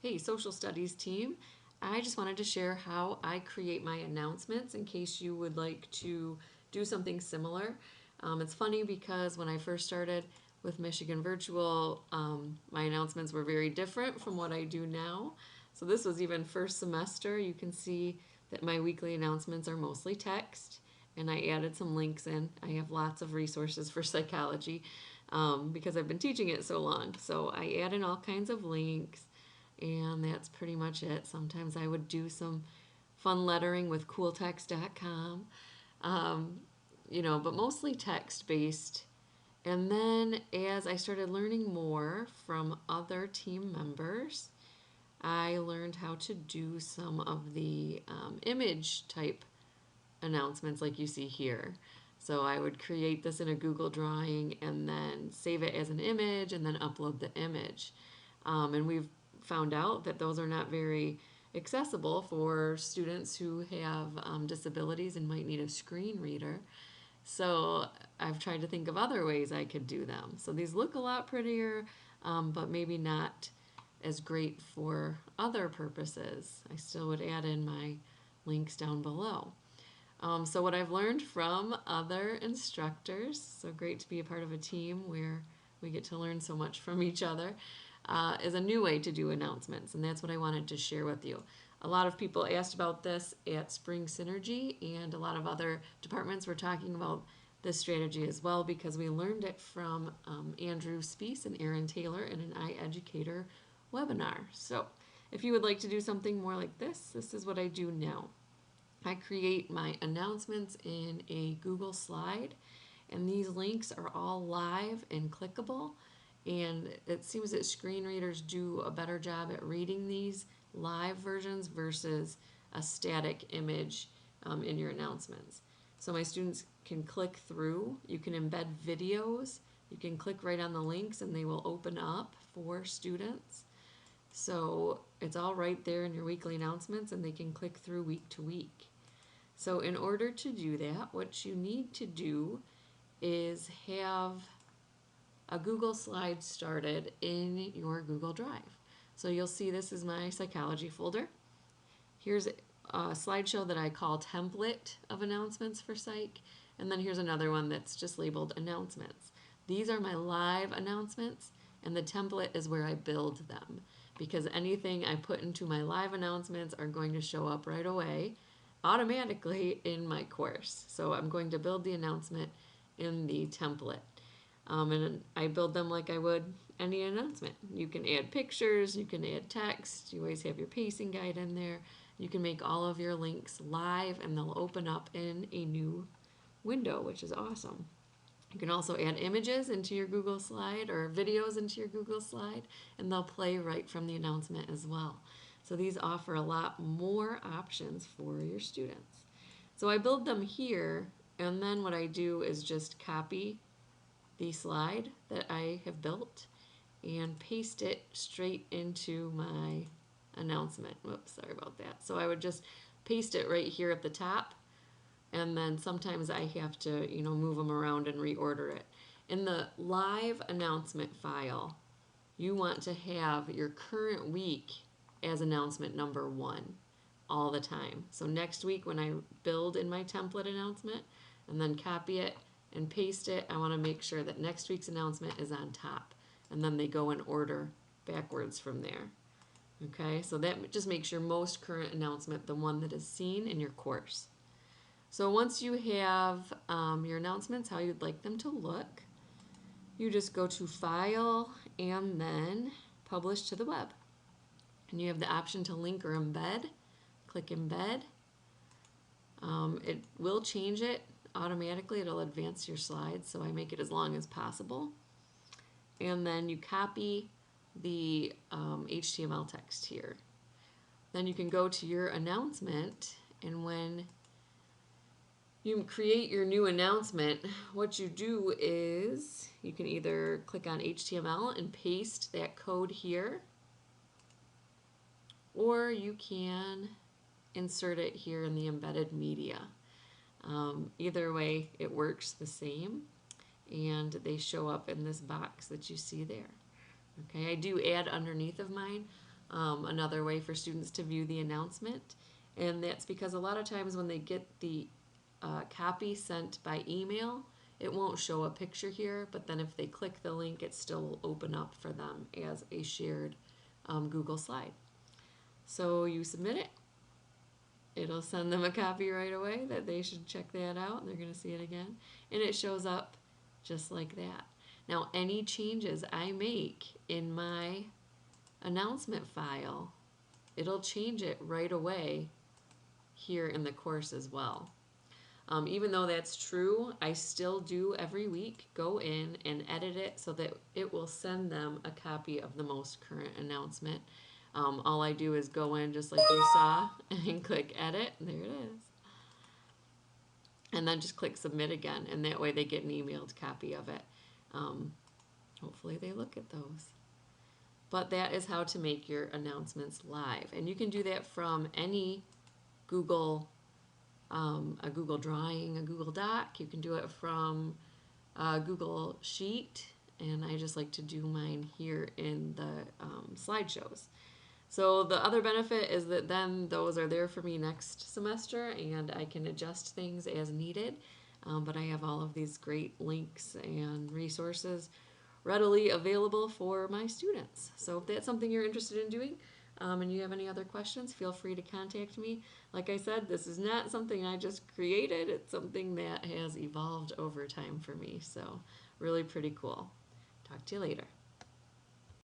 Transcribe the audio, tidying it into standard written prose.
Hey, social studies team. I just wanted to share how I create my announcements in case you would like to do something similar. It's funny because when I first started with Michigan Virtual, my announcements were very different from what I do now. So this was even first semester. You can see that my weekly announcements are mostly text, and I added some links in. I have lots of resources for psychology because I've been teaching it so long. So I add in all kinds of links, and that's pretty much it. Sometimes I would do some fun lettering with cooltext.com, but mostly text based. And then as I started learning more from other team members, I learned how to do some of the image type announcements like you see here. So I would create this in a Google Drawing and then save it as an image and then upload the image. And we've found out that those are not very accessible for students who have disabilities and might need a screen reader. So I've tried to think of other ways I could do them. So these look a lot prettier, but maybe not as great for other purposes. I still would add in my links down below. So what I've learned from other instructors, so great to be a part of a team where we get to learn so much from each other, is a new way to do announcements, and that's what I wanted to share with you. A lot of people asked about this at Spring Synergy, and a lot of other departments were talking about this strategy as well because we learned it from Andrew Spees and Aaron Taylor in an iEducator webinar. So if you would like to do something more like this is what I do now. I create my announcements in a Google slide, and these links are all live and clickable, and it seems that screen readers do a better job at reading these live versions versus a static image in your announcements. So my students can click through, you can embed videos, you can click right on the links and they will open up for students. So it's all right there in your weekly announcements and they can click through week to week. So in order to do that, what you need to do is have a Google slide started in your Google Drive. So you'll see this is my psychology folder. Here's a slideshow that I call template of announcements for psych. And then here's another one that's just labeled announcements. These are my live announcements, and the template is where I build them, because anything I put into my live announcements are going to show up right away automatically in my course. So I'm going to build the announcement in the template. And I build them like I would any announcement. You can add pictures, you can add text, you always have your pacing guide in there. You can make all of your links live and they'll open up in a new window, which is awesome. You can also add images into your Google slide or videos into your Google slide, and they'll play right from the announcement as well. So these offer a lot more options for your students. So I build them here, and then what I do is just copy the slide that I have built and paste it straight into my announcement. Whoops, sorry about that. So I would just paste it right here at the top, and then sometimes I have to, move them around and reorder it. In the live announcement file, you want to have your current week as announcement number 1 all the time. So next week when I build in my template announcement and then copy it and paste it, I want to make sure that next week's announcement is on top, and then they go in order backwards from there. Okay, so that just makes your most current announcement the one that is seen in your course. So once you have your announcements, how you'd like them to look, you just go to File and then Publish to the Web. And you have the option to link or embed. Click Embed. It will change it automatically. It'll advance your slides, so I make it as long as possible. And then you copy the HTML text here. Then you can go to your announcement, and when you create your new announcement, what you do is you can either click on HTML and paste that code here, or you can insert it here in the embedded media. Either way, it works the same, and they show up in this box that you see there. Okay, I do add underneath of mine another way for students to view the announcement. And that's because a lot of times when they get the copy sent by email, it won't show a picture here, but then if they click the link, it still will open up for them as a shared Google slide. So you submit it, it'll send them a copy right away that they should check that out, and they're going to see it again, and it shows up just like that. Now, any changes I make in my announcement file, it'll change it right away here in the course as well. Even though that's true, I still do every week go in and edit it so that it will send them a copy of the most current announcement. All I do is go in just like you saw and click edit, and there it is. And then just click submit again, and that way they get an emailed copy of it. Hopefully they look at those. But that is how to make your announcements live. And you can do that from any Google, a Google Drawing, a Google Doc. You can do it from a Google Sheet. And I just like to do mine here in the slideshows. So the other benefit is that then those are there for me next semester and I can adjust things as needed. But I have all of these great links and resources readily available for my students. So if that's something you're interested in doing and you have any other questions, feel free to contact me. Like I said, this is not something I just created. It's something that has evolved over time for me. So really pretty cool. Talk to you later.